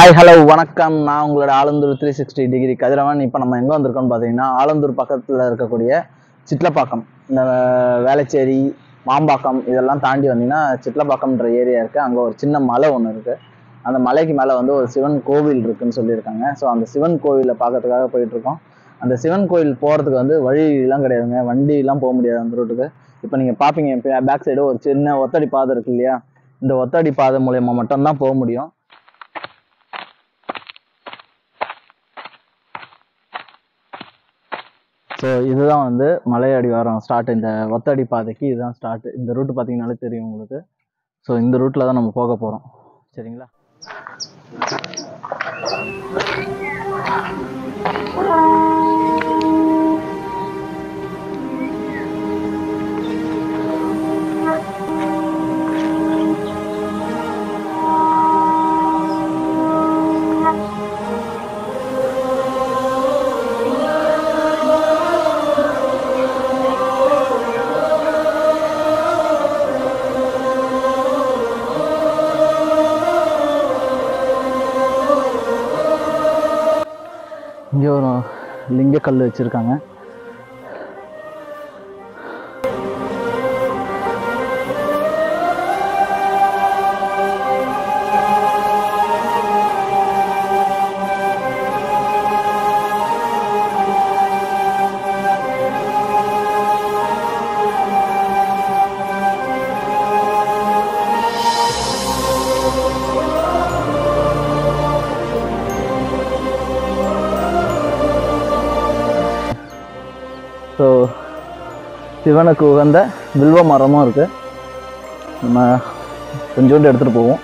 Hi hello வணக்கம். நான் உங்களோட ஆலந்தூர் 360 டிகிரி கதிரவன். இப்போ நம்ம எங்கே வந்திருக்கோம்னு பார்த்தீங்கன்னா, ஆலந்தூர் பக்கத்தில் இருக்கக்கூடிய சிட்லப்பாக்கம், இந்த வேளச்சேரி, மாம்பாக்கம் இதெல்லாம் தாண்டி வந்தீங்கன்னா சிட்லப்பாக்கம்ன்ற ஏரியா இருக்குது. அங்கே ஒரு சின்ன மலை ஒன்று இருக்குது. அந்த மலைக்கு மேலே வந்து ஒரு சிவன் கோவில் இருக்குதுன்னு சொல்லியிருக்காங்க. ஸோ அந்த சிவன் கோவிலை பார்க்கறதுக்காக போயிட்டுருக்கோம். அந்த சிவன் கோவில் போகிறதுக்கு வந்து வழியெல்லாம் கிடையாதுங்க, வண்டியெல்லாம் போக முடியாது அந்த ரூட்டுக்கு. இப்போ நீங்கள் பார்ப்பீங்க பேக் சைடு ஒரு சின்ன ஒத்தடி பாதை இருக்கு இல்லையா, இந்த ஒத்தடி பாதை மூலயமா மட்டும்தான் போக முடியும். ஸோ இதுதான் வந்து மலையடிவாரம் ஸ்டார்ட். இந்த ஒத்தடி பாதைக்கு இதுதான் ஸ்டார்ட். இந்த ரூட்டு பார்த்தீங்கன்னாலே தெரியும் உங்களுக்கு. ஸோ இந்த ரூட்டில் தான் நம்ம போக போகிறோம். சரிங்களா? இங்கே ஒரு லிங்கக்கல் வச்சுருக்காங்க. ஸோ சிவனுக்கு உகந்த வில்வ மரமும் இருக்குது. நம்ம கொஞ்சோண்டு எடுத்துகிட்டு போவோம்.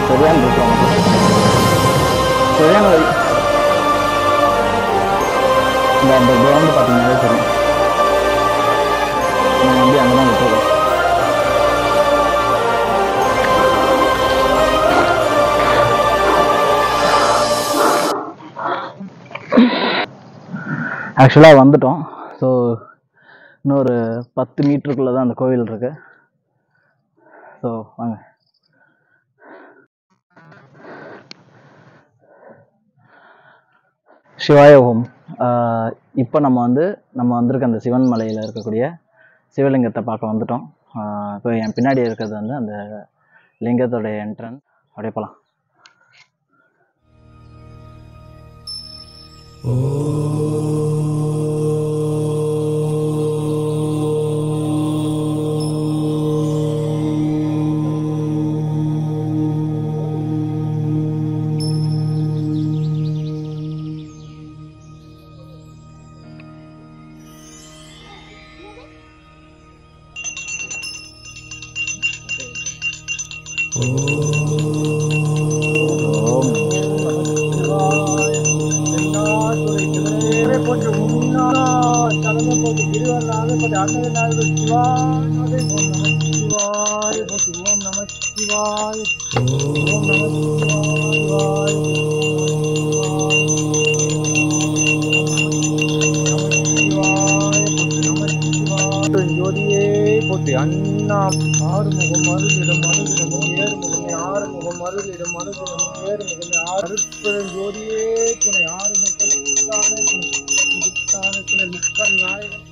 சரியான இருக்கோம், சரியான வழி. இந்த கிரவுண்டு பார்த்தீங்கன்னாலே தெரியும். வண்டி அங்கே தான் விட்டுருக்கோம். ஆக்சுவலாக வந்துட்டோம். ஸோ இன்னொரு 10 மீட்டருக்குள்ளே தான் அந்த கோவில் இருக்கு. ஸோ வாங்க. சிவாய ஓம். இப்போ நம்ம வந்திருக்க அந்த சிவன் மலையில் இருக்கக்கூடிய சிவலிங்கத்தை பார்க்க வந்துட்டோம். இப்போ என் பின்னாடி இருக்கிறது வந்து அந்த லிங்கத்தோடைய என்ட்ரன்ஸ். அப்படியே போகலாம். அண்ணா ஆறுமுகம் மருளிடம் மருளிடம் ஏறுமுகம் ஆறுமுகம் மருளிடம் மருளிடம் ஏறுமுகம் அருட்பெரும் ஜோதியே துணை ஆறுமுகம் துணை முக்கன் நாயகன்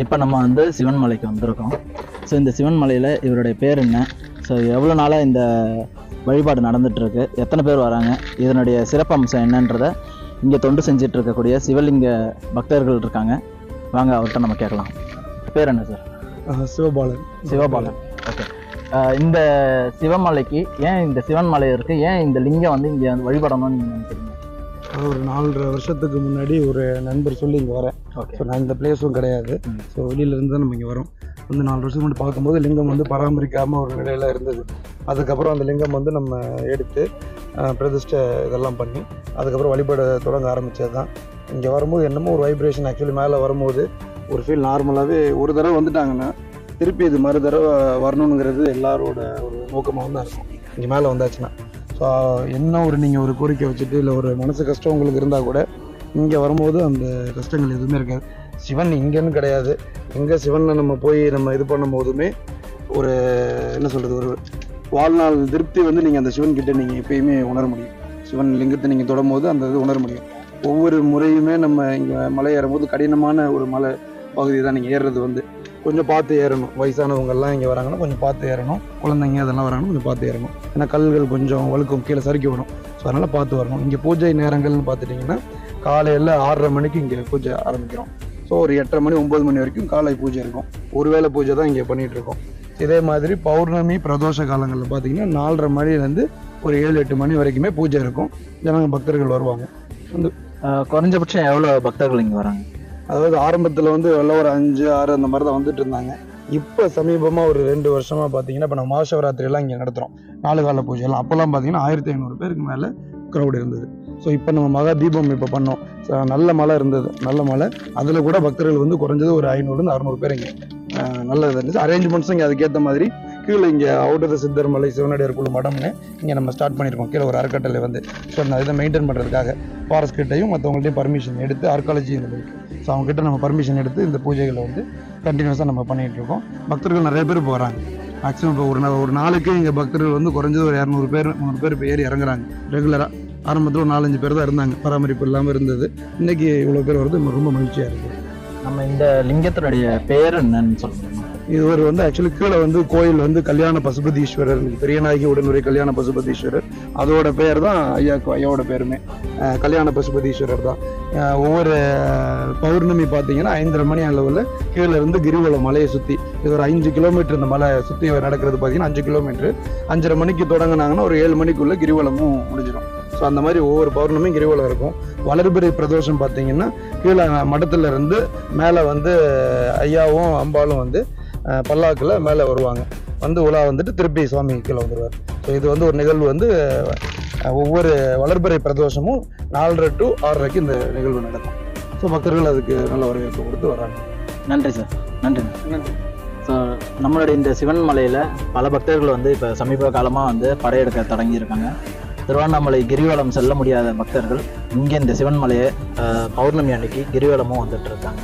இப்போ நம்ம வந்து சிவன் மலைக்கு வந்திருக்கோம். ஸோ இந்த சிவன் மலையில் இவருடைய பேர் என்ன, ஸோ எவ்வளோ நாளாக இந்த வழிபாடு நடந்துகிட்ருக்கு, எத்தனை பேர் வராங்க, இதனுடைய சிறப்பம்சம் என்னன்றதை இங்கே தொண்டு செஞ்சுட்டு இருக்கக்கூடிய சிவலிங்க பக்தர்கள் இருக்காங்க. வாங்க அவர்கிட்ட நம்ம கேட்கலாம். பேர் என்ன சார்? சிவபாலன். சிவபாலன். ஓகே. இந்த சிவமலைக்கு ஏன் இந்த சிவன் மலை இருக்குது, ஏன் இந்த லிங்கம் வந்து இங்கே வழிபடணும்னு நீங்கள் நினைக்கிறீங்க? ஒரு 4.5 வருஷத்துக்கு முன்னாடி ஒரு நண்பர் சொல்லி இங்கே வரேன். ஓகே. ஸோ நான் இந்த பிளேஸும் கிடையாது. ஸோ வெளியிலேருந்து தான் நம்ம இங்கே வரோம். வந்து 4 வருஷம் முன்னாடி பார்க்கும்போது லிங்கம் வந்து பராமரிக்காமல் ஒரு நிலையில் இருந்தது. அதுக்கப்புறம் அந்த லிங்கம் வந்து நம்ம எடுத்து பிரதிஷ்டை இதெல்லாம் பண்ணி அதுக்கப்புறம் வழிபாட தொடங்க ஆரம்பித்தது தான். இங்கே வரும்போது என்னமோ ஒரு வைப்ரேஷன் ஆக்சுவலி மேலே வரும்போது ஒரு ஃபீல் நார்மலாகவே ஒரு தடவை வந்துட்டாங்கன்னா திருப்பி இது மறு தடவை வரணுங்கிறது எல்லாரோட ஒரு நோக்கமாக தான் இருக்கும் இங்கே மேலே வந்தாச்சுன்னா. ஸோ என்ன ஒரு நீங்கள் ஒரு கோரிக்கை வச்சுட்டு இல்லை ஒரு மனசு கஷ்டம் உங்களுக்கு இருந்தால் கூட இங்கே வரும்போது அந்த கஷ்டங்கள் எதுவுமே இருக்காது. சிவன் இங்கேன்னு கிடையாது, எங்கே சிவனை நம்ம போய் நம்ம இது பண்ணும் போதுமே ஒரு என்ன சொல்கிறது, ஒரு வாழ்நாள் திருப்தி வந்து நீங்கள் அந்த சிவன்கிட்ட நீங்கள் எப்பயுமே உணர முடியும். சிவன் லிங்கத்தை நீங்கள் தொடும்போது அந்த இது உணர முடியும். ஒவ்வொரு முறையுமே நம்ம இங்கே மலை ஏறும்போது கடினமான ஒரு மலை பகுதி தான். நீங்கள் ஏறுறது வந்து கொஞ்சம் பார்த்து ஏறணும். வயசானவங்கெல்லாம் இங்கே வராங்கன்னா கொஞ்சம் பார்த்து ஏறணும். குழந்தைங்க அதெல்லாம் வராங்கன்னா கொஞ்சம் பார்த்து ஏறணும். ஏன்னா கல்கள் கொஞ்சம் வழுக்கும், கீழே சறுக்கி வரும். ஸோ அதனால் பார்த்து வரணும். இங்கே பூஜை நேரங்கள்னு பார்த்துட்டிங்கன்னா காலையில் 6:30 மணிக்கு இங்கே பூஜை ஆரம்பிக்கிறோம். ஸோ ஒரு 8:30 மணி 9 மணி வரைக்கும் காலை பூஜை இருக்கும். ஒருவேளை பூஜை தான் இங்கே பண்ணிகிட்ருக்கோம். இதே மாதிரி பௌர்ணமி பிரதோஷ காலங்களில் பார்த்தீங்கன்னா 4:30 மணிலேருந்து ஒரு 7-8 மணி வரைக்குமே பூஜை இருக்கும். ஜனங்க பக்தர்கள் வருவாங்க. வந்து குறைஞ்சபட்சம் எவ்வளோ பக்தர்கள் இங்கே வராங்க? அதாவது ஆரம்பத்தில் வந்து எல்லாம் ஒரு 5-6 அந்த மாதிரி தான் வந்துட்டு இருந்தாங்க. இப்போ சமீபமாக ஒரு 2 வருஷமாக பார்த்தீங்கன்னா இப்போ நம்ம மகாசிவராத்திரியெல்லாம் இங்கே நடத்துகிறோம். 4 கால பூஜையெல்லாம் அப்போல்லாம் பார்த்தீங்கன்னா 1500 பேருக்கு மேலே க்ரௌடு இருந்தது. ஸோ இப்போ நம்ம மகா தீபம் இப்போ பண்ணோம். நல்ல மழை இருந்தது, நல்ல மழை. அதில் கூட பக்தர்கள் வந்து குறைஞ்சது ஒரு 500-600 பேர் இங்கே நல்ல இருந்துச்சு. அரேஞ்ச்மெண்ட்ஸும் இங்கே அதுக்கேற்ற மாதிரி கீழே இங்கே அவுட்டத சித்தர் மலை சிவனடியார் குழு மடம்னு இங்கே நம்ம ஸ்டார்ட் பண்ணியிருக்கோம். கீழே ஒரு அறக்கட்டளை வந்து ஸோ அந்த இதை மெயின்டைன் பண்ணுறதுக்காக ஃபாரஸ்ட் கிட்டையும் மற்றவங்கள்ட்டையும் பர்மிஷன் எடுத்து ஆர்காலஜி இந்த இருக்குது. ஸோ அவங்ககிட்ட நம்ம பர்மிஷன் எடுத்து இந்த பூஜைகளை வந்து கண்டினியூஸாக நம்ம பண்ணிகிட்டு இருக்கோம். பக்தர்கள் நிறைய பேர் இப்போ வராங்க. மேக்ஸிமம் இப்போ ஒரு நாளைக்கு இங்கே பக்தர்கள் வந்து குறைஞ்சது ஒரு 200 பேர் 300 பேர் இப்போ ஏறி இறங்குறாங்க ரெகுலராக. ஆரம்பத்தில் ஒரு 4-5 பேர் தான் இருந்தாங்க, பராமரிப்பு இல்லாமல் இருந்தது. இன்றைக்கி இவ்வளோ பேர் வருது, ரொம்ப மகிழ்ச்சியாக இருக்குது. நம்ம இந்த லிங்கத்தினுடைய பேர் என்னன்னு சொல்லுங்கள். இது ஒரு வந்து ஆக்சுவலி கீழே வந்து கோயில் வந்து கல்யாண பசுபதீஸ்வரர், பெரியநாயகி உடனுரை கல்யாண பசுபதீஸ்வரர், அதோட பேர் தான் ஐயாவோட பேருமே கல்யாண பசுபதீஸ்வரர் தான். ஒவ்வொரு பௌர்ணமி பார்த்தீங்கன்னா 5:30 மணி அளவில் கீழே இருந்து கிரிவலம் மலையை சுற்றி இது ஒரு 5 கிலோமீட்டர் இந்த மலை சுற்றி நடக்கிறது பார்த்தீங்கன்னா 5 கிலோமீட்டர். 5:30 மணிக்கு தொடங்கினாங்கன்னா ஒரு 7 மணிக்குள்ளே கிரிவலமும் முடிஞ்சிடும். ஸோ அந்த மாதிரி ஒவ்வொரு பௌர்ணமியும் கிரிவலம் இருக்கும். வளர்பிறை பிரதோஷம் பார்த்தீங்கன்னா கீழே மடத்துல இருந்து மேலே வந்து ஐயாவும் அம்பாலும் வந்து பல்லாக்கில் மேலே வருவாங்க. வந்து உலா வந்துட்டு திருப்பி சுவாமி கீழே வந்துடுவார். ஸோ இது வந்து ஒரு நிகழ்வு வந்து ஒவ்வொரு வளர்பிறை பிரதோஷமும் 4:30 to 6:30 இந்த நிகழ்வு நடக்கும். ஸோ பக்தர்கள் அதுக்கு நல்ல வரவேற்பு கொடுத்து வராங்க. நன்றி சார். நன்றி. நன்றி. ஸோ நம்மளுடைய இந்த சிவன் மலையில் பல பக்தர்கள் வந்து இப்போ சமீப காலமாக வந்து படையெடுக்க தொடங்கியிருக்காங்க. திருவண்ணாமலை கிரிவலம் செல்ல முடியாத பக்தர்கள் இங்கே இந்த சிவன் மலையை பௌர்ணமி அன்னைக்கு கிரிவலமும் வந்துட்டு இருக்காங்க.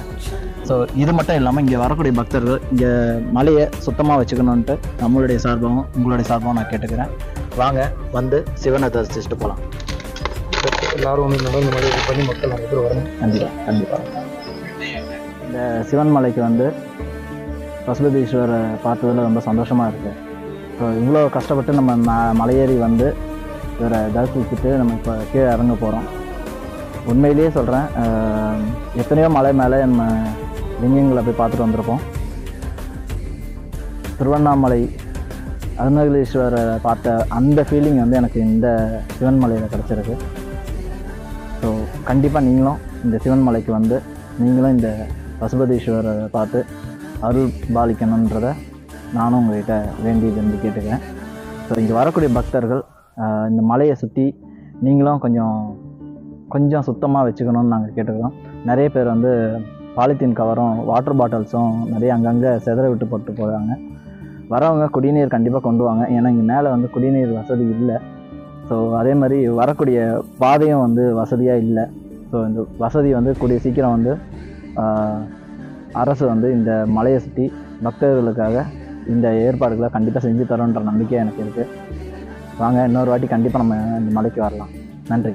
ஸோ இது மட்டும் இல்லாமல் இங்கே வரக்கூடிய பக்தர்கள் இங்கே மலையை சுத்தமாக வச்சுக்கணுன்ட்டு நம்மளுடைய சார்பாகவும் உங்களுடைய சார்பாகவும் நான் கேட்டுக்கிறேன். வாங்க வந்து சிவனை தரிசிச்சுட்டு போகலாம். எல்லாரும் வந்து இந்த மாதிரி பண்ணி மக்கள் நிறைய பேர் வரணும். கண்டிப்பாக இந்த சிவன் மலைக்கு வந்து பசுபதீஸ்வரரை பார்த்ததில் ரொம்ப சந்தோஷமாக இருக்குது. ஸோ இவ்வளோ கஷ்டப்பட்டு நம்ம மலையேறி வந்து இவரை தரிசிச்சுட்டு நம்ம இப்போ கீழே இறங்க போகிறோம். உண்மையிலேயே சொல்கிறேன், எத்தனையோ மலை மேலே நம்ம லிங்கங்களை போய் பார்த்துட்டு வந்திருப்போம். திருவண்ணாமலை அருணகிரீஸ்வரரை பார்த்த அந்த ஃபீலிங் வந்து எனக்கு இந்த சிவன் மலையில் கிடச்சிருக்கு. ஸோ கண்டிப்பாக நீங்களும் இந்த சிவன் மலைக்கு வந்து நீங்களும் இந்த பசுபதீஸ்வரரை பார்த்து அருள் பாலிக்கணுன்றதை நானும் உங்கள்கிட்ட வேண்டி கேட்டுக்கிறேன். ஸோ இங்கே வரக்கூடிய பக்தர்கள் இந்த மலையை சுற்றி நீங்களும் கொஞ்சம் சுத்தமாக வச்சுக்கணும்னு நாங்கள் கேட்டுக்கிறோம். நிறைய பேர் வந்து பாலித்தீன் கவரும் வாட்டர் பாட்டில்ஸும் நிறைய அங்கங்கே செதற விட்டு போட்டு போகிறாங்க. வரவங்க குடிநீர் கண்டிப்பாக கொண்டு வாங்க. ஏன்னா இங்கே மேலே வந்து குடிநீர் வசதி இல்லை. ஸோ அதே மாதிரி வரக்கூடிய பாதையும் வந்து வசதியாக இல்லை. ஸோ இந்த வசதி வந்து கூடிய சீக்கிரம் வந்து அரசு வந்து இந்த மலையை சுற்றி பக்தர்களுக்காக இந்த ஏற்பாடுகளை கண்டிப்பாக செஞ்சு தரோன்ற நம்பிக்கை எனக்கு இருக்குது. வாங்க இன்னொரு வாட்டி கண்டிப்பாக நம்ம இந்த மலைக்கு வரலாம். நன்றி.